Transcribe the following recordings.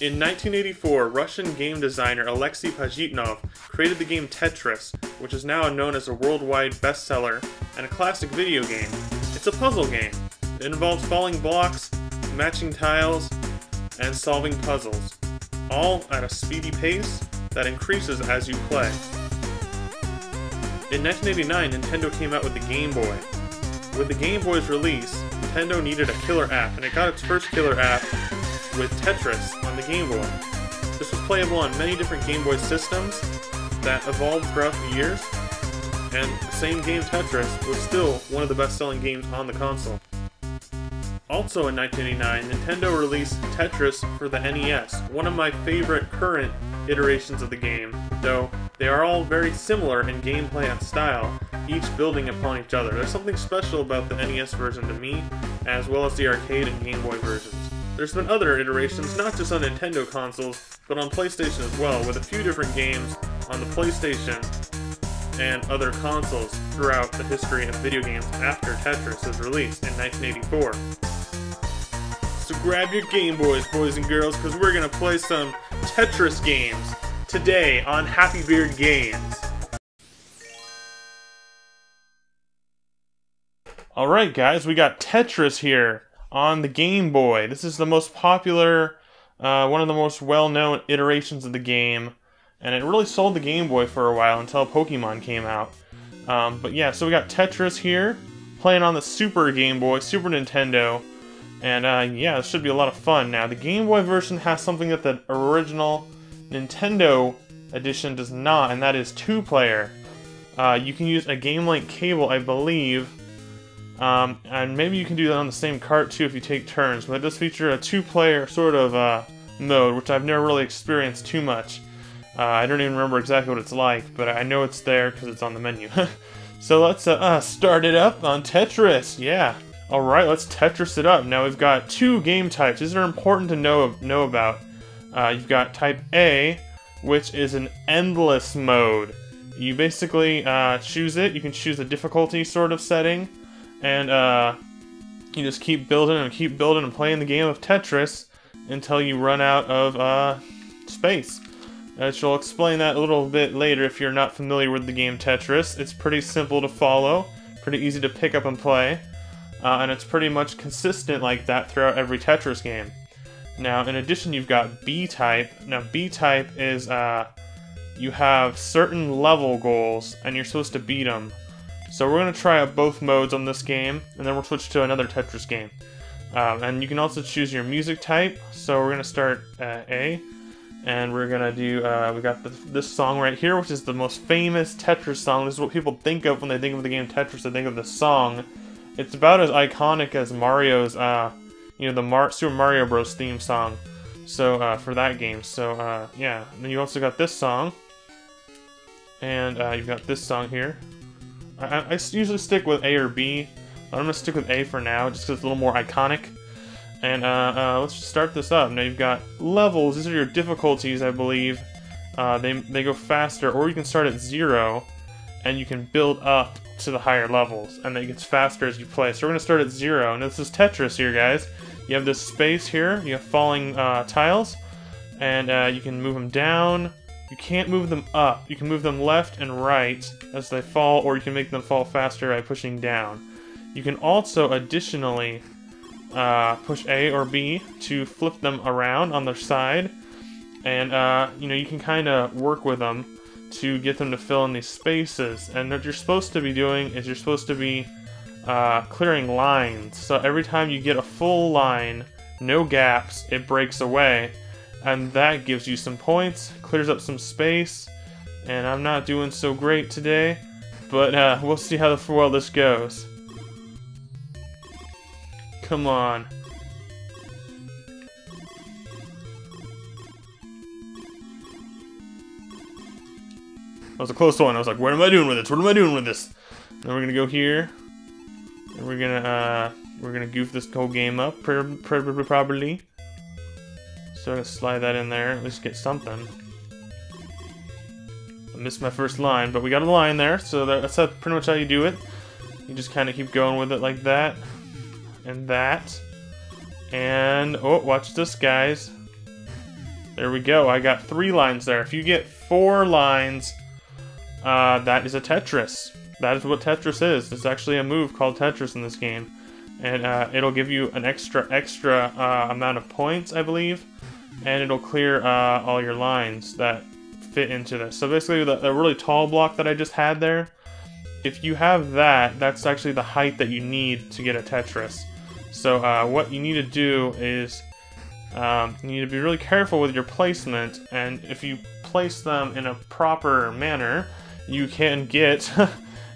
In 1984, Russian game designer Alexei Pajitnov created the game Tetris, which is now known as a worldwide bestseller and a classic video game. It's a puzzle game. It involves falling blocks, matching tiles, and solving puzzles, all at a speedy pace that increases as you play. In 1989, Nintendo came out with the Game Boy. With the Game Boy's release, Nintendo needed a killer app, and it got its first killer app with Tetris on the Game Boy. This was playable on many different Game Boy systems that evolved throughout the years, and the same game Tetris was still one of the best-selling games on the console. Also in 1989, Nintendo released Tetris for the NES, one of my favorite current iterations of the game, though they are all very similar in gameplay and style, each building upon each other. There's something special about the NES version to me, as well as the arcade and Game Boy versions. There's been other iterations, not just on Nintendo consoles, but on PlayStation as well, with a few different games on the PlayStation and other consoles throughout the history of video games after Tetris was released in 1984. So grab your Game Boys, boys and girls, because we're going to play some Tetris games today on Happy Beard Games. Alright guys, we got Tetris here on the Game Boy. This is the most popular, one of the most well-known iterations of the game, and it really sold the Game Boy for a while until Pokemon came out. But yeah, so we got Tetris here, playing on the Super Game Boy, Super Nintendo, and yeah, this should be a lot of fun. Now, the Game Boy version has something that the original Nintendo edition does not, and that is two-player. You can use a Game Link cable, I believe, and maybe you can do that on the same cart too if you take turns, but it does feature a two-player sort of mode, which I've never really experienced too much. I don't even remember exactly what it's like, but I know it's there because it's on the menu. So let's start it up on Tetris, yeah. Alright, let's Tetris it up. Now we've got two game types. These are important to know about. You've got type A, which is an endless mode. You basically choose it. You can choose a difficulty sort of setting, and you just keep building and playing the game of Tetris until you run out of space. She'll explain that a little bit later if you're not familiar with the game Tetris. It's pretty simple to follow, pretty easy to pick up and play, and it's pretty much consistent like that throughout every Tetris game. Now, in addition, you've got B-type. Now, B-type is you have certain level goals, and you're supposed to beat them. So we're going to try out both modes on this game, and then we'll switch to another Tetris game. And you can also choose your music type. So we're going to start A, and we're going to do, we got this song right here, which is the most famous Tetris song. This is what people think of when they think of the game Tetris. They think of the song. It's about as iconic as Mario's, you know, the Super Mario Bros. Theme song. So, for that game. So, yeah. And then you also got this song. And you've got this song here. I usually stick with A or B. I'm going to stick with A for now, just because it's a little more iconic. And let's just start this up. Now you've got levels. These are your difficulties, I believe. They go faster, or you can start at 0, and you can build up to the higher levels, and it gets faster as you play. So we're going to start at 0. Now this is Tetris here, guys. You have this space here. You have falling tiles, and you can move them down. You can't move them up. You can move them left and right as they fall, or you can make them fall faster by pushing down. You can also additionally push A or B to flip them around on their side, and you know, you can kind of work with them to get them to fill in these spaces. And what you're supposed to be doing is you're supposed to be clearing lines. So every time you get a full line, no gaps, it breaks away, and that gives you some points, clears up some space. And I'm not doing so great today, but we'll see how well this goes. Come on. That was a close one. I was like, what am I doing with this? What am I doing with this? Then we're gonna go here, and we're gonna goof this whole game up probably. So I'm gonna slide that in there. At least get something. I missed my first line, but we got a line there. So that's pretty much how you do it. You just kind of keep going with it like that, and that, and oh, watch this, guys. There we go. I got 3 lines there. If you get 4 lines, that is a Tetris. That is what Tetris is. There's actually a move called Tetris in this game. And it'll give you an extra amount of points, I believe. And it'll clear all your lines that fit into this. So basically, the really tall block that I just had there, if you have that, that's actually the height that you need to get a Tetris. So what you need to do is you need to be really careful with your placement, and if you place them in a proper manner, you can get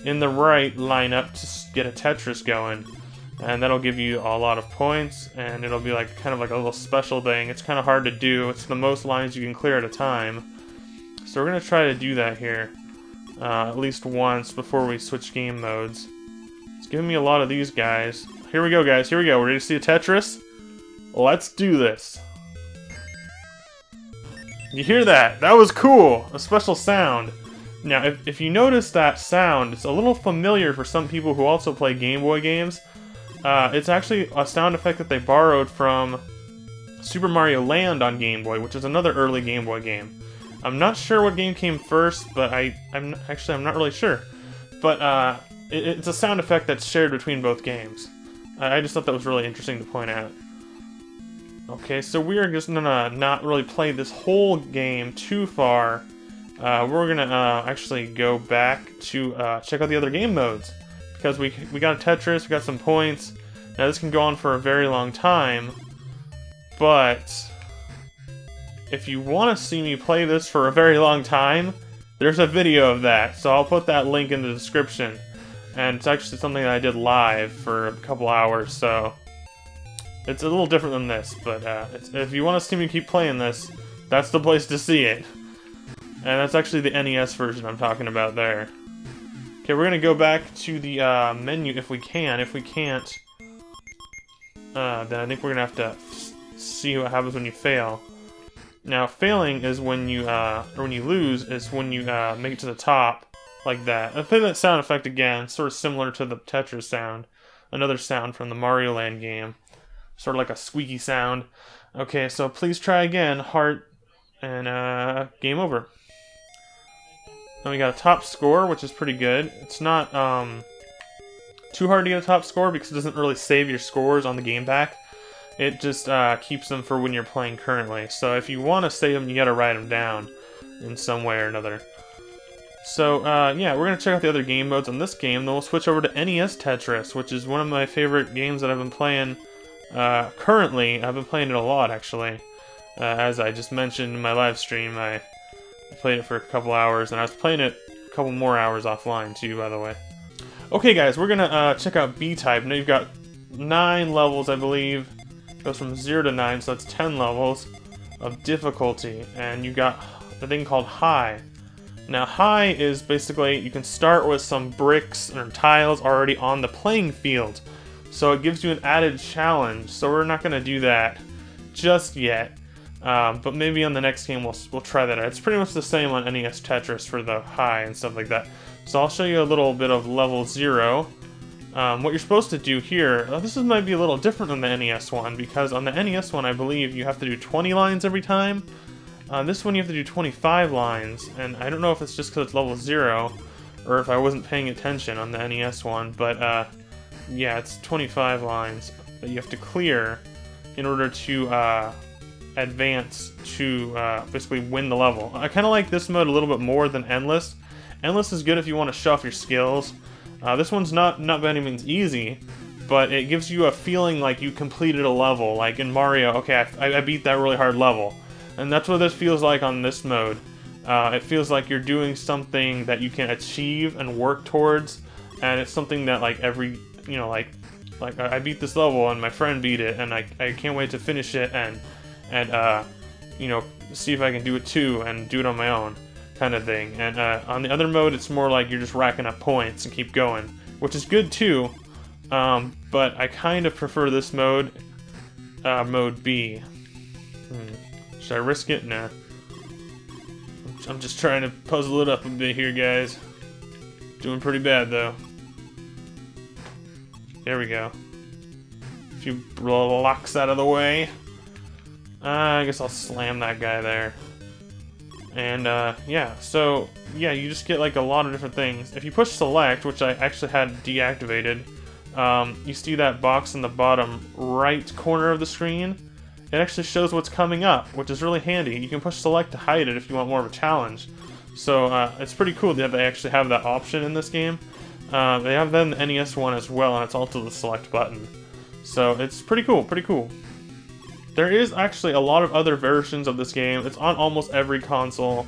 in the right lineup to get a Tetris going. And that'll give you a lot of points, and it'll be like kind of like a little special thing. It's kind of hard to do. It's the most lines you can clear at a time. So we're going to try to do that here at least once before we switch game modes. It's giving me a lot of these guys. Here we go, guys. Here we go. We're ready to see a Tetris? Let's do this. You hear that? That was cool. A special sound. Now, if you notice that sound, it's a little familiar for some people who also play Game Boy games. It's actually a sound effect that they borrowed from Super Mario Land on Game Boy, which is another early Game Boy game. I'm not sure what game came first, but I'm not really sure. But it's a sound effect that's shared between both games. I just thought that was really interesting to point out. Okay, so we are just gonna not really play this whole game too far. We're gonna actually go back to check out the other game modes. Because we got a Tetris, we got some points. Now this can go on for a very long time, but if you want to see me play this for a very long time, there's a video of that, so I'll put that link in the description. And it's actually something that I did live for a couple hours, so it's a little different than this, but if you want to see me keep playing this, that's the place to see it. And that's actually the NES version I'm talking about there. Okay, we're gonna go back to the menu if we can. If we can't, then I think we're gonna have to see what happens when you fail. Now, failing is when you, or when you lose, is when you make it to the top, like that. I'll play that sound effect again, sort of similar to the Tetris sound. Another sound from the Mario Land game. Sort of like a squeaky sound. Okay, so please try again, heart, and game over. Then we got a top score, which is pretty good. It's not too hard to get a top score because it doesn't really save your scores on the game pack. It just keeps them for when you're playing currently. So if you want to save them, you gotta write them down in some way or another. So yeah, we're gonna check out the other game modes on this game. Then we'll switch over to NES Tetris, which is one of my favorite games that I've been playing currently. I've been playing it a lot, actually. As I just mentioned in my live stream, I played it for a couple hours, and I was playing it a couple more hours offline too, by the way. Okay, guys, we're gonna check out B-Type. Now you've got 9 levels, I believe. It goes from 0 to 9, so that's 10 levels of difficulty. And you got a thing called High. Now, High is basically, you can start with some bricks or tiles already on the playing field. So it gives you an added challenge. So we're not gonna do that just yet. But maybe on the next game we'll try that out. It's pretty much the same on NES Tetris for the High and stuff like that. So I'll show you a little bit of level 0. What you're supposed to do here, this might be a little different than the NES one, because on the NES one I believe you have to do 20 lines every time. This one you have to do 25 lines, and I don't know if it's just because it's level 0, or if I wasn't paying attention on the NES one, but yeah, it's 25 lines that you have to clear in order to advance to basically win the level. I kind of like this mode a little bit more than Endless. Endless is good if you want to show off your skills. This one's not by any means easy, but it gives you a feeling like you completed a level. Like in Mario, okay, I beat that really hard level. And that's what this feels like on this mode. It feels like you're doing something that you can achieve and work towards, and it's something that like every, you know, like I beat this level and my friend beat it, and I can't wait to finish it and you know, see if I can do it too and do it on my own, kind of thing. And on the other mode, it's more like you're just racking up points and keep going, which is good too. But I kind of prefer this mode, mode B. Should I risk it? Nah. I'm just trying to puzzle it up a bit here, guys. Doing pretty bad though. There we go. A few blocks out of the way. I guess I'll slam that guy there. And, yeah, so, yeah, you just get, like, a lot of different things. If you push select, which I actually had deactivated, you see that box in the bottom right corner of the screen? It actually shows what's coming up, which is really handy. You can push select to hide it if you want more of a challenge. So, it's pretty cool that they actually have that option in this game. They have then the NES one as well, and it's also the select button. So, it's pretty cool, pretty cool. There is actually a lot of other versions of this game. It's on almost every console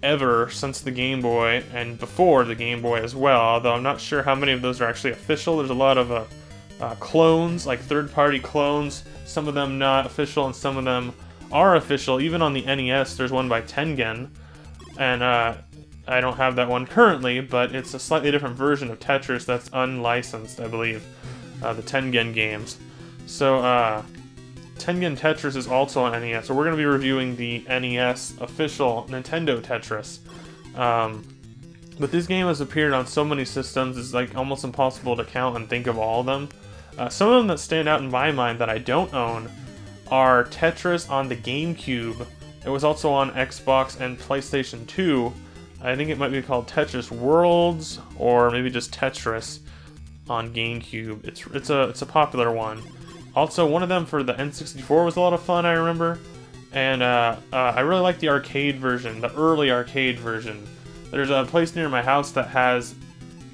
ever since the Game Boy, and before the Game Boy as well, although I'm not sure how many of those are actually official. There's a lot of clones, like third-party clones, some of them not official and some of them are official. Even on the NES, there's one by Tengen, and I don't have that one currently, but it's a slightly different version of Tetris that's unlicensed, I believe, the Tengen games. So, Tengen Tetris is also on NES, so we're going to be reviewing the NES official Nintendo Tetris. But this game has appeared on so many systems, it's like almost impossible to count and think of all of them. Some of them that stand out in my mind that I don't own are Tetris on the GameCube. It was also on Xbox and PlayStation 2. I think it might be called Tetris Worlds, or maybe just Tetris on GameCube. It's a popular one. Also, one of them for the N64 was a lot of fun, I remember. And I really like the arcade version, the early arcade version. There's a place near my house that has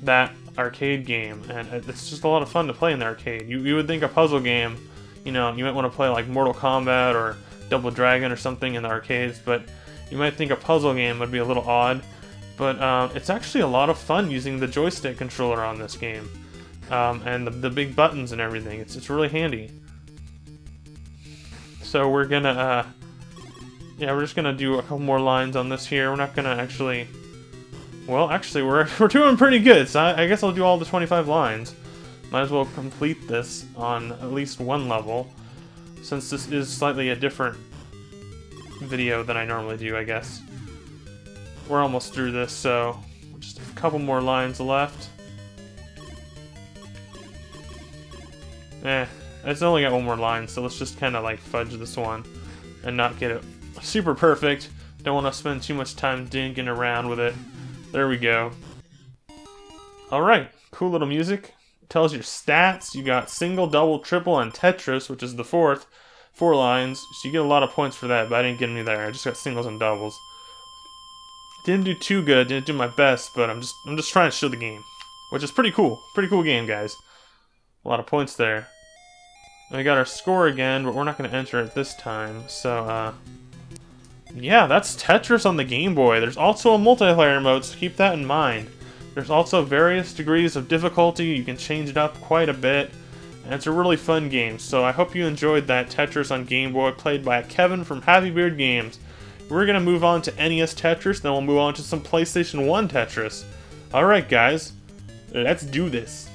that arcade game, and it's just a lot of fun to play in the arcade. You would think a puzzle game, you know, you might want to play like Mortal Kombat or Double Dragon or something in the arcades, but you might think a puzzle game would be a little odd. But it's actually a lot of fun using the joystick controller on this game. And the big buttons and everything. It's really handy. So we're gonna, yeah, we're just gonna do a couple more lines on this here. We're not gonna actually, well, actually we're doing pretty good. So I guess I'll do all the 25 lines. Might as well complete this on at least one level, since this is slightly a different video than I normally do, I guess. We're almost through this, so just a couple more lines left. It's only got one more line, so let's just kind of like fudge this one and not get it super perfect. Don't want to spend too much time dinking around with it. There we go. Alright, cool little music. It tells your stats. You got single, double, triple, and Tetris, which is the fourth. 4 lines, so you get a lot of points for that, but I didn't get any there. I just got singles and doubles. Didn't do too good, didn't do my best, but I'm just trying to show the game, which is pretty cool. Pretty cool game, guys. A lot of points there. And we got our score again, but we're not going to enter it this time. So, yeah, that's Tetris on the Game Boy. There's also a multiplayer mode, so keep that in mind. There's also various degrees of difficulty. You can change it up quite a bit. And it's a really fun game. So I hope you enjoyed that Tetris on Game Boy, played by Kevin from Happy Beard Games. We're going to move on to NES Tetris, then we'll move on to some PlayStation 1 Tetris. Alright, guys. Let's do this.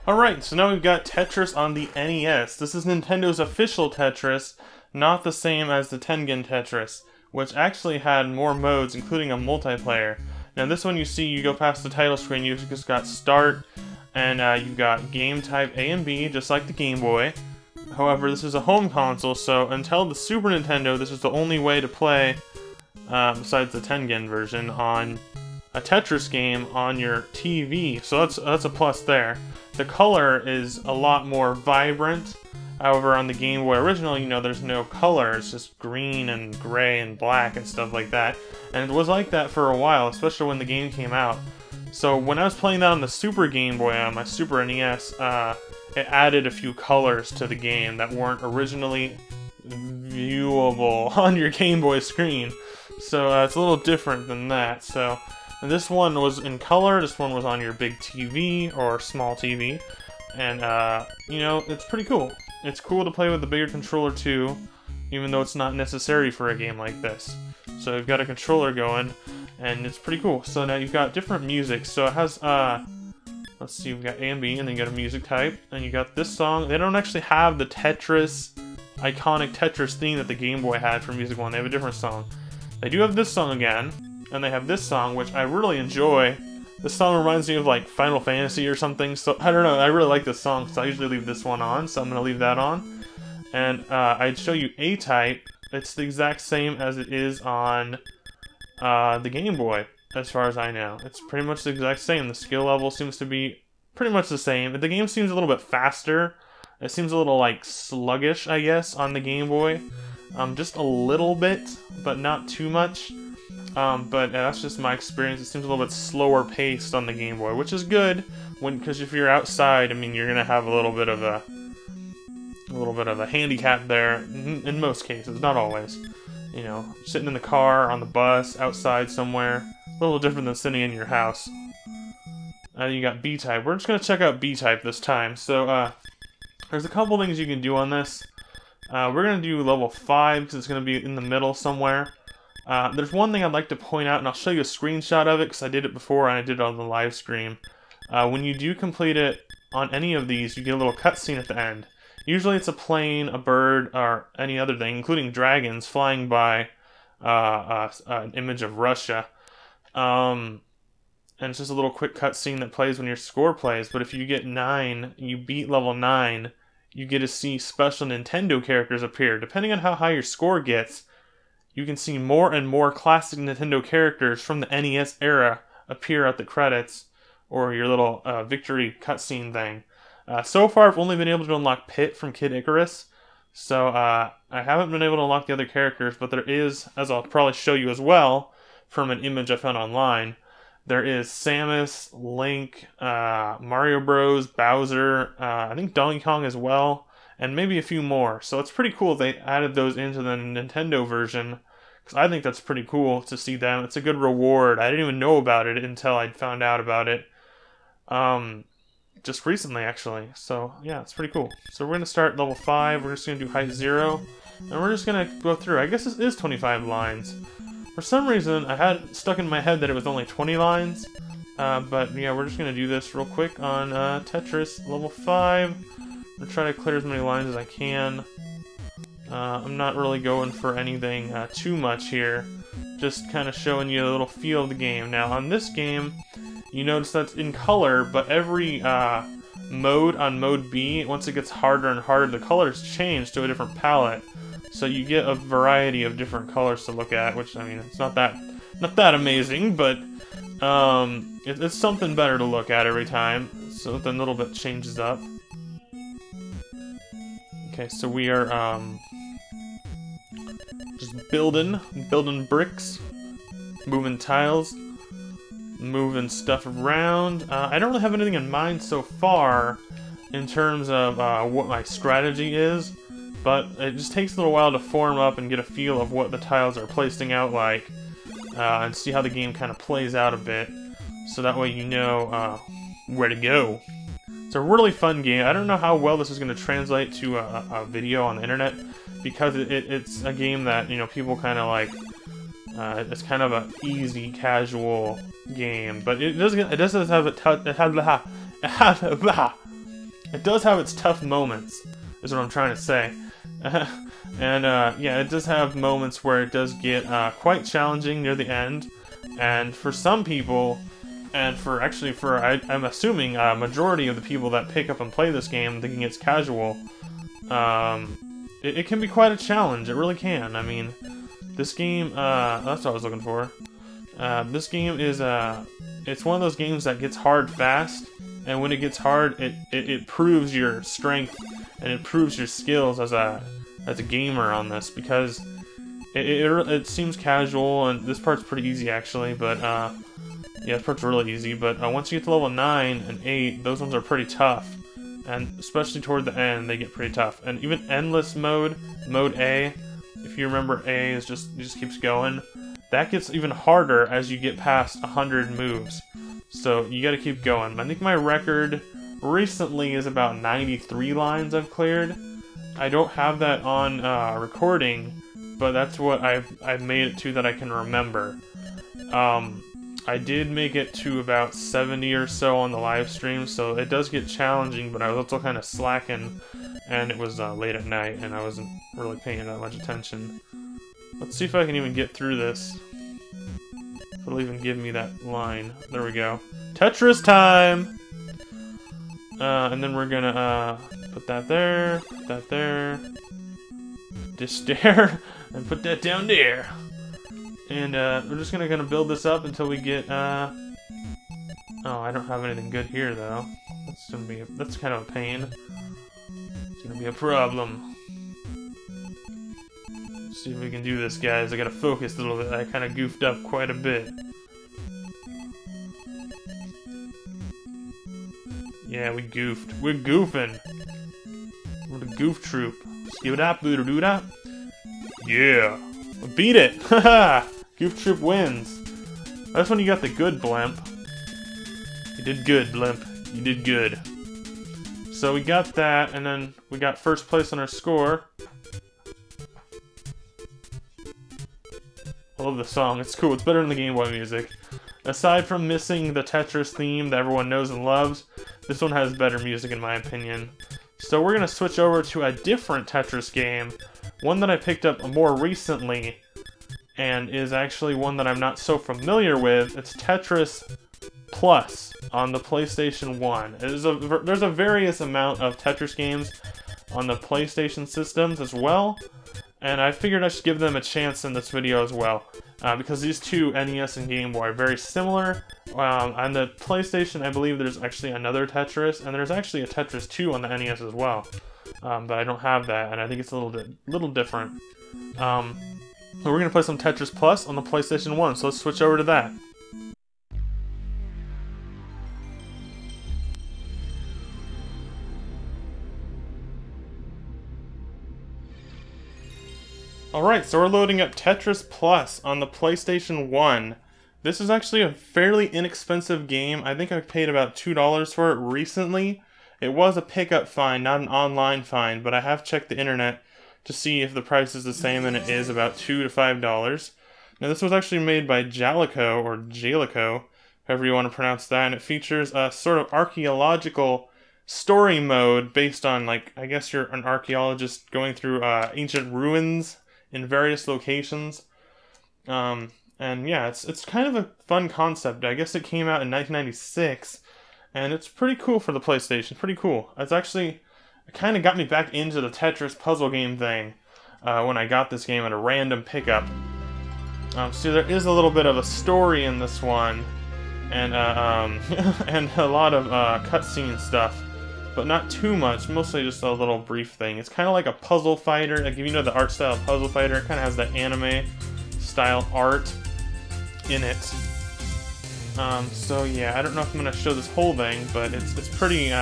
Alright, so now we've got Tetris on the NES. This is Nintendo's official Tetris, not the same as the Tengen Tetris, which actually had more modes, including a multiplayer. Now this one you see, you go past the title screen, you've just got Start, and you've got Game Type A and B, just like the Game Boy. However, this is a home console, so until the Super Nintendo, this is the only way to play, besides the Tengen version, on a Tetris game on your TV. So that's a plus there. The color is a lot more vibrant. However, on the Game Boy original, you know, there's no color. It's just green and gray and black and stuff like that. And it was like that for a while, especially when the game came out. So when I was playing that on the Super Game Boy, on my Super NES, it added a few colors to the game that weren't originally viewable on your Game Boy screen. So it's a little different than that. So this one was in color, this one was on your big TV or small TV, and you know, it's pretty cool. It's cool to play with the bigger controller too, even though it's not necessary for a game like this. So you've got a controller going, and it's pretty cool. So now you've got different music, so it has, let's see, we've got A and B, and then you got a music type, and you got this song. They don't actually have the Tetris, iconic Tetris theme that the Game Boy had for Music 1, they have a different song. They do have this song again, and they have this song, which I really enjoy. This song reminds me of like Final Fantasy or something, so I don't know, I really like this song, so I usually leave this one on, so I'm going to leave that on. And I'd show you A-Type. It's the exact same as it is on the Game Boy, as far as I know. It's pretty much the exact same. The skill level seems to be pretty much the same. The game seems a little bit faster. It seems a little, like, sluggish, I guess, on the Game Boy. Just a little bit, but not too much. But that's just my experience. It seems a little bit slower paced on the Game Boy, which is good, because if you're outside, I mean, you're gonna have a little bit of a handicap there, in most cases, not always. You know, sitting in the car, on the bus, outside somewhere, a little different than sitting in your house. You got B-Type. We're just gonna check out B-Type this time. So, there's a couple things you can do on this. We're going to do level 5 because it's going to be in the middle somewhere. There's one thing I'd like to point out, and I'll show you a screenshot of it because I did it before and I did it on the live stream. When you do complete it on any of these, you get a little cutscene at the end. Usually it's a plane, a bird, or any other thing, including dragons flying by an image of Russia. And it's just a little quick cutscene that plays when your score plays. But if you get 9, you beat level 9, you get to see special Nintendo characters appear. Depending on how high your score gets, you can see more and more classic Nintendo characters from the NES era appear at the credits, or your little victory cutscene thing. So far, I've only been able to unlock Pit from Kid Icarus, so I haven't been able to unlock the other characters, but there is, as I'll probably show you as well, from an image I found online, there is Samus, Link, Mario Bros, Bowser, I think Donkey Kong as well, and maybe a few more. So it's pretty cool they added those into the Nintendo version, because I think that's pretty cool to see them. It's a good reward. I didn't even know about it until I found out about it just recently, actually. So yeah, it's pretty cool. So we're going to start level 5. We're just going to do height 0, and we're just going to go through. I guess this is 25 lines. For some reason, I had stuck in my head that it was only 20 lines, but yeah, we're just going to do this real quick on Tetris level 5. I'm going to try to clear as many lines as I can. I'm not really going for anything too much here, just kind of showing you a little feel of the game. Now, on this game, you notice that's in color, but every mode on mode B, once it gets harder and harder, the colors change to a different palette. So you get a variety of different colors to look at, which, I mean, it's not that amazing, but it's something better to look at every time. Something a little bit changes up. Okay, so we are just building bricks, moving tiles, moving stuff around. I don't really have anything in mind so far in terms of what my strategy is. But it just takes a little while to form up and get a feel of what the tiles are placing out like, and see how the game kind of plays out a bit, so that way you know where to go. It's a really fun game. I don't know how well this is going to translate to a video on the internet, because it's a game that, you know, people kind of like. It's kind of an easy, casual game, but it does have it does have its tough moments, is what I'm trying to say. And yeah, it does have moments where it does get quite challenging near the end, and for some people, and I'm assuming a majority of the people that pick up and play this game thinking it's casual, it can be quite a challenge. It really can. I mean, this game, that's what I was looking for. This game is it's one of those games that gets hard fast, and when it gets hard, it proves your strength and it proves your skills as a gamer on this, because it seems casual, and this part's pretty easy actually, but yeah, this part's really easy, but once you get to level 9 and 8, those ones are pretty tough, and especially toward the end, they get pretty tough. And even endless mode A, if you remember, A is just keeps going. That gets even harder as you get past 100 moves. So you gotta keep going. I think my record recently is about 93 lines I've cleared. I don't have that on recording, but that's what I've made it to that I can remember. I did make it to about 70 or so on the live stream, so it does get challenging, but I was also kind of slacking, and it was late at night, and I wasn't really paying that much attention. Let's see if I can even get through this. If it'll even give me that line. There we go. Tetris time! And then we're gonna put that there, this there and put that down there. And we're just gonna build this up until we get oh, I don't have anything good here though. That's kind of a pain. It's gonna be a problem. Let's see if we can do this, guys. I gotta focus a little bit. I kind of goofed up quite a bit. Yeah, we goofed. We're goofing. We're the goof troop. Skip it up, doo doo da. Yeah, we beat it. Haha. Goof troop wins. That's when you got the good blimp. You did good, blimp. You did good. So we got that, and then we got first place on our score. I love the song. It's cool. It's better than the Game Boy music. Aside from missing the Tetris theme that everyone knows and loves, this one has better music in my opinion. So we're going to switch over to a different Tetris game, one that I picked up more recently, and is actually one that I'm not so familiar with. It's Tetris Plus on the PlayStation 1. There's a various amount of Tetris games on the PlayStation systems as well, and I figured I should give them a chance in this video as well. Because these two, NES and Game Boy, are very similar. On the PlayStation, I believe there's actually another Tetris, and there's actually a Tetris 2 on the NES as well. But I don't have that, and I think it's a little different. So we're going to play some Tetris Plus on the PlayStation 1, so let's switch over to that. Alright, so we're loading up Tetris Plus on the PlayStation 1. This is actually a fairly inexpensive game. I think I paid about $2 for it recently. It was a pickup find, not an online find, but I have checked the internet to see if the price is the same, and it is about $2 to $5. Now this was actually made by Jalico, or Jalico, however you want to pronounce that, and it features a sort of archaeological story mode based on, like, I guess you're an archaeologist going through ancient ruins in various locations. And yeah, it's kind of a fun concept. I guess it came out in 1996, and it's pretty cool for the PlayStation. Pretty cool. It kind of got me back into the Tetris puzzle game thing when I got this game at a random pickup. So there is a little bit of a story in this one, and and a lot of cutscene stuff. But not too much, mostly just a little brief thing. It's kind of like a puzzle fighter. Like, if you know the art style of puzzle fighter, it kind of has that anime style art in it. So yeah, I don't know if I'm going to show this whole thing, but it's pretty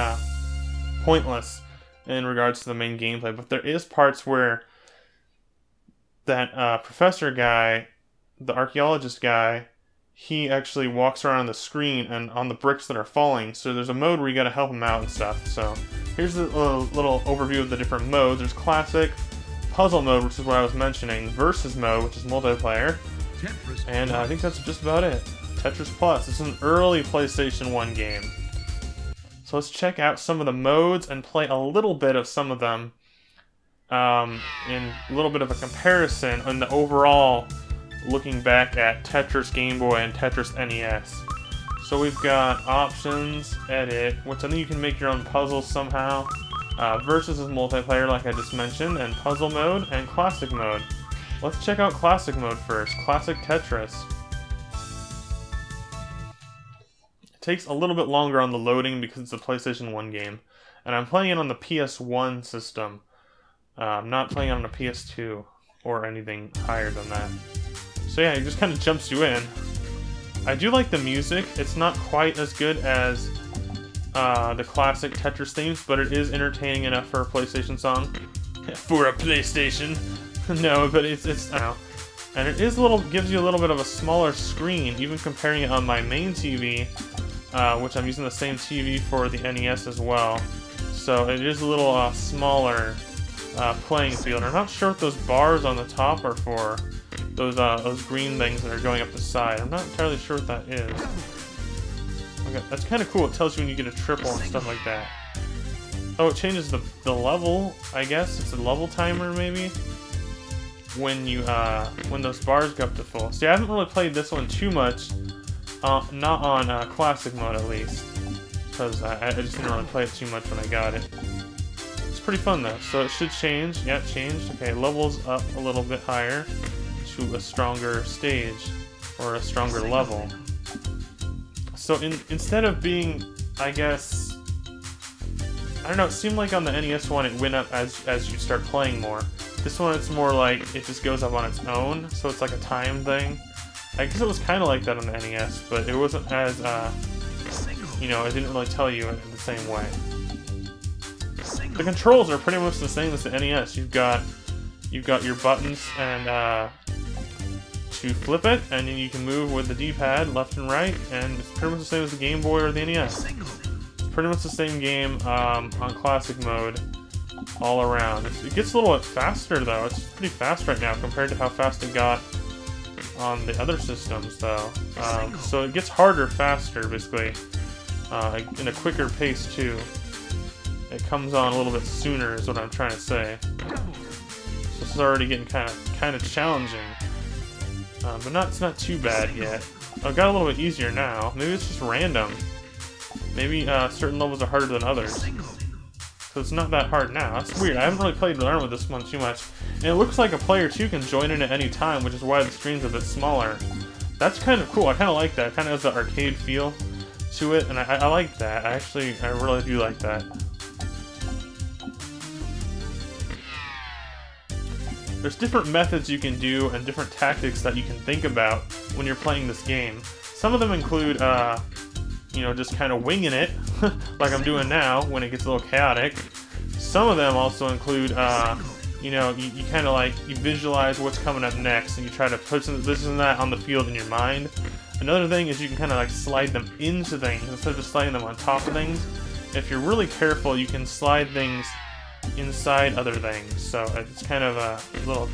pointless in regards to the main gameplay. But there is parts where that professor guy, the archaeologist guy, he actually walks around the screen and on the bricks that are falling. So there's a mode where you gotta help him out and stuff. So here's a little overview of the different modes. There's classic, puzzle mode, which is what I was mentioning, versus mode, which is multiplayer, and I think that's just about it. Tetris Plus. This is an early PlayStation 1 game. So let's check out some of the modes and play a little bit of some of them in a little bit of a comparison on the overall, looking back at Tetris Gameboy and Tetris NES. So we've got options, edit, which I think you can make your own puzzles somehow. Versus is multiplayer, like I just mentioned, and puzzle mode, and classic mode. Let's check out classic mode first. Classic Tetris. It takes a little bit longer on the loading because it's a PlayStation 1 game. And I'm playing it on the PS1 system. I'm not playing it on a PS2 or anything higher than that. So yeah, it just kind of jumps you in. I do like the music. It's not quite as good as the classic Tetris themes, but it is entertaining enough for a PlayStation song. For a PlayStation. No, but it's I don't know. And it is gives you a little bit of a smaller screen, even comparing it on my main TV, which I'm using the same TV for the NES as well. So it is a little smaller playing field. I'm not sure what those bars on the top are for. Those green things that are going up the side. I'm not entirely sure what that is. Okay, that's kind of cool. It tells you when you get a triple and stuff like that. Oh, it changes the level, I guess. It's a level timer, maybe? When those bars go up to full. See, I haven't really played this one too much. Not on classic mode, at least. Because I just didn't really play it too much when I got it. It's pretty fun though. So it should change. Yeah, it changed. Okay, levels up a little bit higher to a stronger stage or a stronger level. So instead of being, I guess, I don't know, it seemed like on the NES one it went up as you start playing more. This one it's more like it just goes up on its own, so it's like a time thing. I guess it was kind of like that on the NES, but it wasn't as, you know, it didn't really tell you in the same way. The controls are pretty much the same as the NES. You've got your buttons and to flip it, and then you can move with the D-pad left and right, and it's pretty much the same as the Game Boy or the NES. It's pretty much the same game on classic mode all around. It gets a little bit faster though. It's pretty fast right now compared to how fast it got on the other systems though. So it gets harder faster basically, in a quicker pace too. It comes on a little bit sooner is what I'm trying to say. So this is already getting kind of challenging. But it's not too bad yet. It got a little bit easier now. Maybe it's just random. Maybe certain levels are harder than others. So it's not that hard now. That's weird. I haven't really played Learn with this one too much. And it looks like a player 2 can join in at any time, which is why the screen's a bit smaller. That's kind of cool. I kind of like that. It kind of has the arcade feel to it, and I like that. I really do like that. There's different methods you can do and different tactics that you can think about when you're playing this game. Some of them include, you know, just kind of winging it, like I'm doing now when it gets a little chaotic. Some of them also include, you know, you kind of like, you visualize what's coming up next and you try to put this and that on the field in your mind. Another thing is you can kind of like slide them into things instead of just sliding them on top of things. If you're really careful, you can slide things inside other things, so it's kind of a little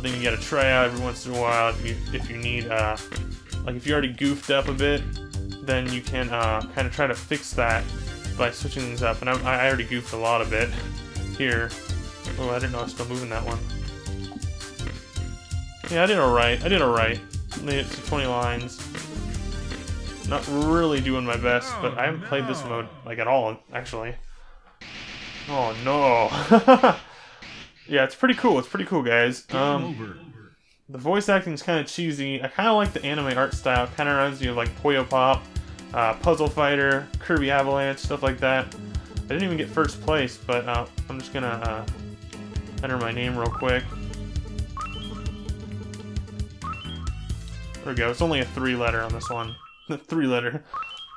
thing you gotta try out every once in a while. If you need, like if you already goofed up a bit, then you can kind of try to fix that by switching things up. And I already goofed a lot of it here. Oh, I didn't know I was still moving that one. Yeah, I did alright. Made it to 20 lines. Not really doing my best, but I haven't played this mode like at all, actually. Oh no! Yeah, it's pretty cool. It's pretty cool, guys. The voice acting's kind of cheesy. I kind of like the anime art style. Kind of reminds me of like Puyo Pop, Puzzle Fighter, Kirby Avalanche, stuff like that. I didn't even get first place, but I'm just gonna enter my name real quick. There we go. It's only a 3-letter on this one. 3-letter.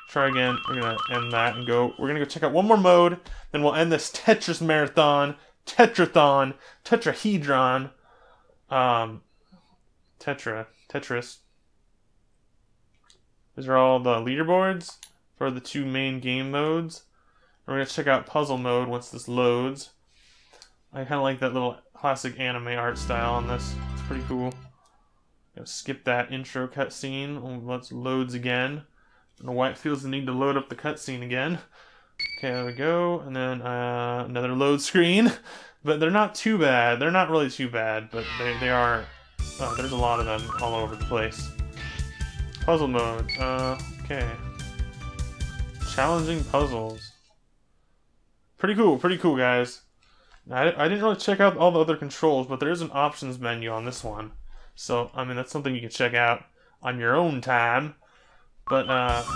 Try again. We're gonna end that and go. We're gonna go check out one more mode. Then we'll end this Tetris marathon, Tetrahedron, Tetris. These are all the leaderboards for the 2 main game modes. We're gonna check out puzzle mode once this loads. I kind of like that little classic anime art style on this. It's pretty cool. Gonna skip that intro cutscene. Let's loads again. I don't know why it feels the need to load up the cutscene again. Okay, there we go. And then another load screen. But they're not too bad. They're not really too bad, but they are. There's a lot of them all over the place. Puzzle mode. Okay. Challenging puzzles. Pretty cool, guys. I didn't really check out all the other controls, but there is an options menu on this one. So, I mean, that's something you can check out on your own time. But,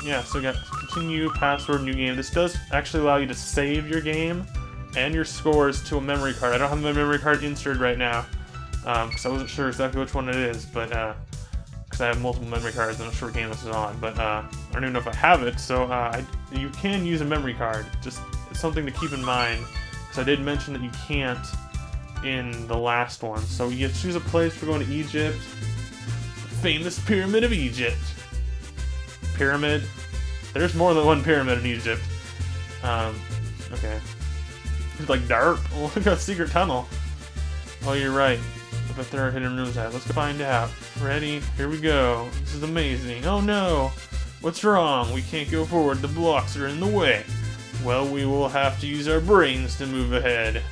yeah, so we got continue, password, new game. This does actually allow you to save your game and your scores to a memory card. I don't have my memory card inserted right now, because I wasn't sure exactly which one it is, but, because I have multiple memory cards, I'm not sure what game this is on, but, I don't even know if I have it, so, you can use a memory card. Just, it's something to keep in mind, because I did mention that you can't in the last one. So you choose a place for going to Egypt. The famous Pyramid of Egypt. Pyramid. There's more than one pyramid in Egypt. Okay. It's like dark. Oh, look at a secret tunnel. Oh, you're right. I bet there are hidden rooms at. Let's find out. Ready? Here we go. This is amazing. Oh no! What's wrong? We can't go forward. The blocks are in the way. Well, we will have to use our brains to move ahead.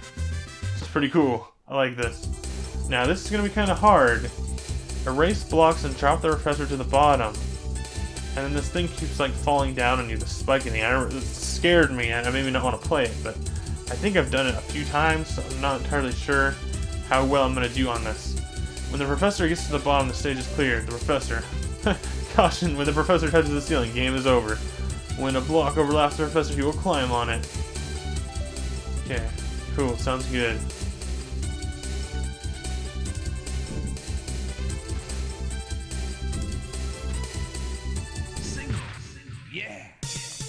It's pretty cool. I like this. Now, this is going to be kind of hard. Erase blocks and drop the refresher to the bottom. And then this thing keeps like falling down on you, the spiking thing. It scared me. I maybe not want to play it, but I think I've done it a few times, so I'm not entirely sure how well I'm going to do on this. When the professor gets to the bottom, the stage is cleared. The professor. Caution, when the professor touches the ceiling, game is over. When a block overlaps the professor, he will climb on it. Okay, cool, sounds good.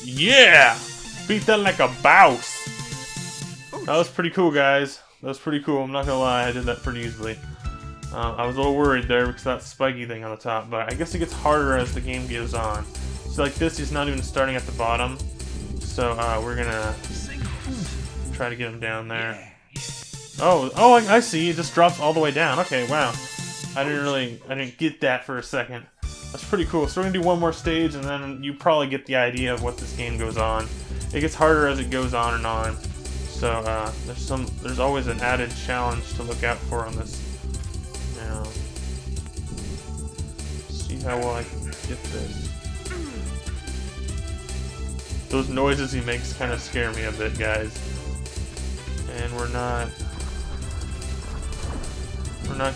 Yeah! Beat that like a boss! That was pretty cool, guys. That was pretty cool, I'm not gonna lie, I did that pretty easily. I was a little worried there because of that spiky thing on the top, but I guess it gets harder as the game goes on. So like this, he's not even starting at the bottom. So we're gonna try to get him down there. Oh, I see, it just drops all the way down. Okay, wow. I didn't get that for a second. That's pretty cool. So we're gonna do one more stage, and then you probably get the idea of what this game goes on. It gets harder as it goes on and on. So there's always an added challenge to look out for on this. Now, see how well I can get this. Those noises he makes kind of scare me a bit, guys. And we're not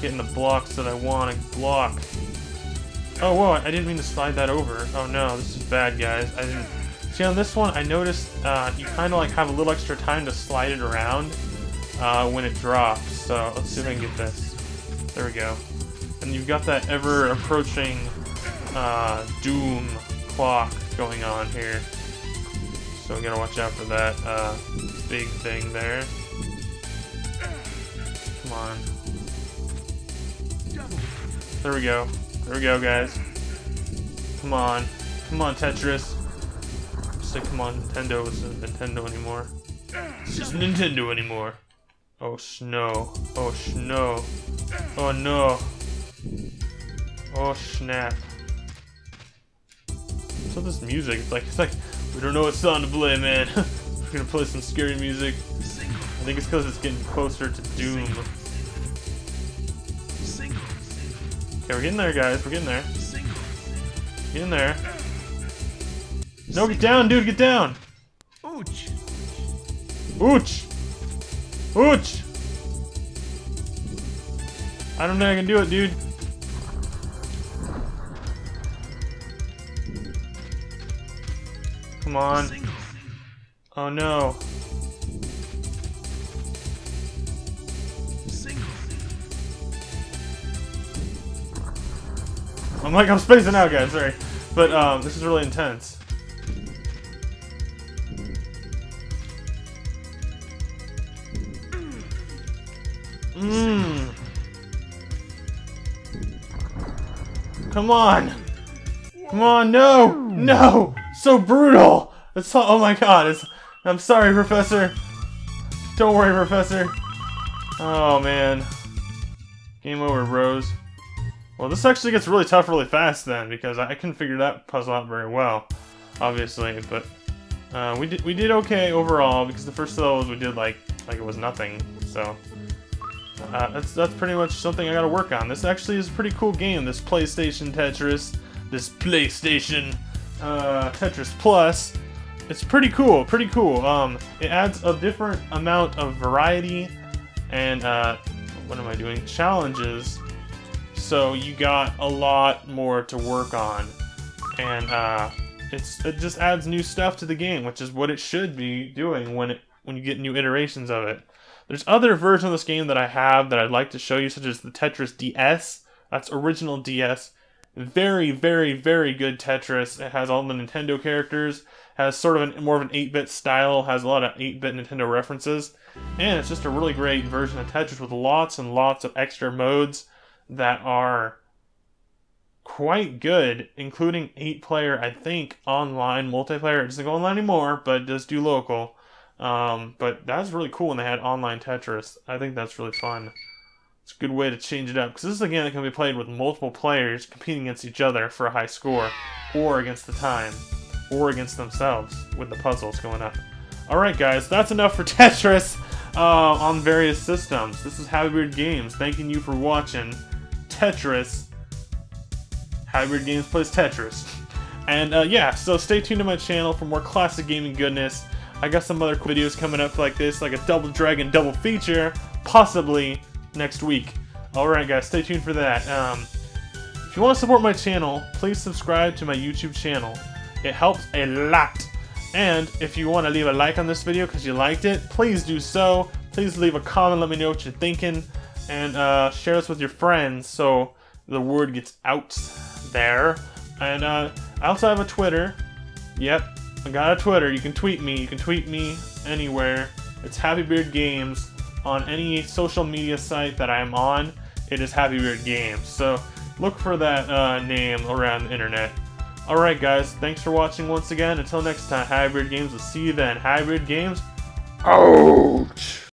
getting the blocks that I want to block. Oh, whoa, I didn't mean to slide that over. Oh no, this is bad, guys. I didn't... See, on this one, I noticed you kind of like have a little extra time to slide it around when it drops. So, let's see if I can get this. There we go. And you've got that ever-approaching doom clock going on here. So we gotta watch out for that big thing there. Come on. There we go. There we go, guys. Come on. Come on, Tetris. Say, come on, Nintendo isn't Nintendo anymore. It's just Nintendo anymore. Oh, snow. Oh, snow. Oh, no. Oh, snap. So this music, it's like, we don't know what song to play, man. We're gonna play some scary music. I think it's because it's getting closer to Doom. Okay, we're getting there, guys. We're getting there. Get in there. No, get down, dude. Get down. Ouch. Ouch. Ouch. I don't think I can do it, dude. Come on. Oh no. I'm spacing out, guys, sorry. But this is really intense. Come on. Come on, no! No! So brutal! It's so, oh my god, I'm sorry, Professor. Don't worry, Professor. Oh man. Game over, bros. Well, this actually gets really tough really fast then, because I couldn't figure that puzzle out very well, obviously, but we did okay overall, because the first levels we did like it was nothing, so that's pretty much something I gotta work on. This actually is a pretty cool game, this PlayStation Tetris, this PlayStation Tetris Plus. It's pretty cool, pretty cool. It adds a different amount of variety and what am I doing? Challenges. So you got a lot more to work on, and it just adds new stuff to the game, which is what it should be doing when you get new iterations of it. There's other versions of this game that I have that I'd like to show you, such as the Tetris DS. That's original DS. Very, very, very good Tetris. It has all the Nintendo characters, has sort of more of an 8-bit style, has a lot of 8-bit Nintendo references, and it's just a really great version of Tetris with lots and lots of extra modes that are quite good, including 8-player, I think, online multiplayer. It doesn't go online anymore, but it does do local. But that's really cool when they had online Tetris. I think that's really fun. It's a good way to change it up, because this is a game that can be played with multiple players competing against each other for a high score, or against the time, or against themselves with the puzzles going up. Alright guys, that's enough for Tetris on various systems. This is Happy Weird Games, thanking you for watching Tetris. Happy Weird Games plays Tetris. And yeah, so stay tuned to my channel for more classic gaming goodness. I got some other cool videos coming up like this, like a Double Dragon double feature, possibly next week. Alright guys, stay tuned for that. If you want to support my channel, please subscribe to my YouTube channel. It helps a lot. And if you want to leave a like on this video because you liked it, please do so. Please leave a comment, let me know what you're thinking, and share this with your friends so the word gets out there. And I also have a Twitter. Yep, I got a Twitter. You can tweet me. You can tweet me anywhere. It's Happy Beard Games. On any social media site that I'm on, it is Happy Beard Games. So look for that name around the internet. Alright guys, thanks for watching once again. Until next time, Happy Beard Games. We'll see you then. Happy Beard Games, ouch!